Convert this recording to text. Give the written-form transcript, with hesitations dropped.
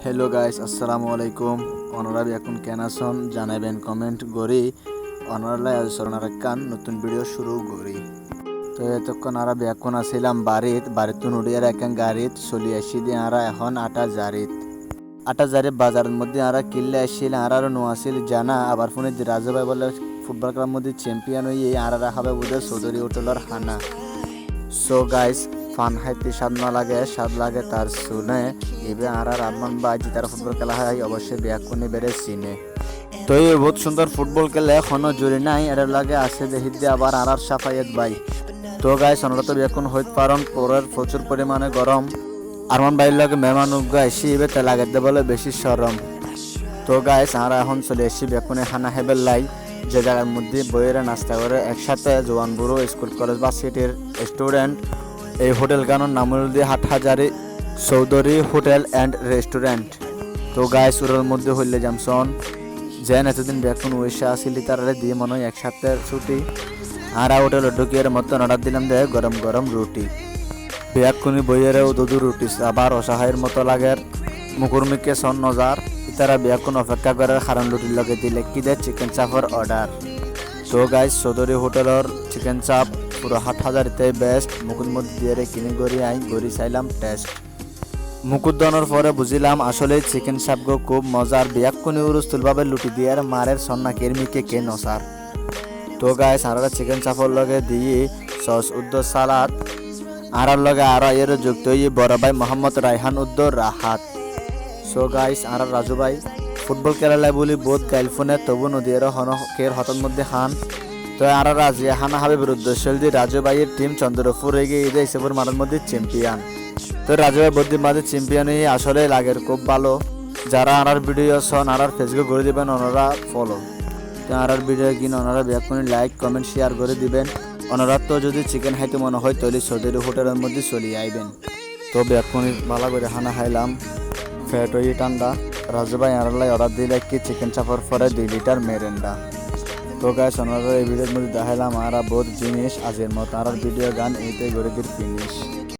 Hello guys, আসসালামু আলাইকুম। অনারা এখন কেন আছেন জানাবেন কমেন্ট করি। অনারালাই আজ সরনারাকান নতুন ভিডিও শুরু করি। তো এতক্ষণ আরা এখন আসছিলাম বাড়িত নুডিয়ার এখন গাড়িত চলি আসি দিয়ে আরা এখন আটা জারিত বাজারের মধ্যে আরা কিনলে আসছিল আরও নো আসিল জানা আবার ফোনে রাজু ভাই বলে ফুটবল খেলার মধ্যে চ্যাম্পিয়ন হয়ে আরা খাবে বোধহয় চৌধুরী হোটেলের খানা। সো গাইস, ফান হাইতে স্বাদ লাগে তার শুনে এবে আর আরমান ভাই তারা ফুটবল খেলা হয় অবশ্যই ব্যাকুনি বেড়ে চিনে। তো এই বহুত সুন্দর ফুটবল খেলে এখনো জুড়ি নাই এর লাগে আসে দেখি দিয়ে আবার আর সাফাইত ভাই। তো গাইস, আমরা তো ব্যাকুন হইতে পারেন পরের প্রচুর পরিমাণে গরম আরমান ভাইয়ের লাগে মেহমান এসে এবে তে লাগাইতে বলে বেশি সরম। তো গাইস, আমরা এখন চলে এসেছি ব্যাকুনে খানা হেবেল লাই যে জায়গার মধ্যে বইয়েরা নাস্তা করে একসাথে জোয়ান বুড়ো স্কুল কলেজ বা সিটির স্টুডেন্ট। এই হোটেল গানোর নাম হল Hathazari Chowdhury hotel and restaurant. তো গাইস, ওর মধ্যে হইলে জামসন যেন এতদিন বেকুন ওইসা আসিলি তারা দিয়ে মনে হয় একসাথে ছুটি আর হোটেল ঢুকিয়ে মতন অর্ডার দিলাম দে গরম গরম রুটি। বেকুনি বইয়েরও দুদু রুটি আবার অসহায়ের মতো লাগে মুকুরমিকে সন নজার তারা বেকুন অপেক্ষা করে কারণ রুটির লগে দিলে কি দেয় চিকেন চাপের অর্ডার। তো গাইস, চৌধুরী হোটেলের চিকেন চাপ পুরো হাটহাজারিতে বেস্ট। মুকুর মধ্যে দিয়ে কিনে গড়ি চাইলাম টেস্ট। মুকুট দনের পরে বুঝিলাম আসলে চিকেন চাপগো খুব মজার বিয়াকুনি উরুস্তুলভাবে লুটি দিয়ে মারের সন্নাকের মিকে কে নসার। তো গাইস, আর চিকেন চাপের লগে দিয়ে সস উদ্দর সালাদ আর লগে আর এর যুক্ত বড় ভাই মোহাম্মদ রায়হান উদ্দর রাহাত। সো গাইস, আর রাজু ভাই ফুটবল খেলালাই বলি বহুত গাইল ফোনে তবু নদীর হনকের হতর মধ্যে খান। তো আর রাজিয়া হানা হাবিব উদ্দেশ্যল দিয়ে রাজু ভাইয়ের টিম চন্দ্রপুর এগিয়ে ঈদে ইসেপুর মাঠের মধ্যে চ্যাম্পিয়ন। তো রাজু ভাই বদ্যির মাঝে চ্যাম্পিয়ন হয়ে আসলে লাগের খুব ভালো। যারা আর ভিডিও শোন আর ফেসবুক করে দিবেন ওনারা ফলো। তো আর ভিডিও কিনে ওনারা ব্যাকুনি লাইক কমেন্ট শেয়ার করে দিবেন। ওনারা তো যদি চিকেন খাইতে মনে হয় তাহলে চৌধুরী হোটেলের মধ্যে চলিয়ে আইবেন। তো ব্যাকুনি ভালো করে হানা খাইলাম ফ্যাট হয়ে ঠান্ডা। রাজু ভাই আনারলাই অর্ডার দিলে কি চিকেন চাপের পরে 2 লিটার মেরেন্ডা। তো গাইস, ওনারা এই ভিডিওর মধ্যে দেখাইলাম আর বহুত জিনিস আজের মতো আর ভিডিও গান এইটাই করে ফিনিশ।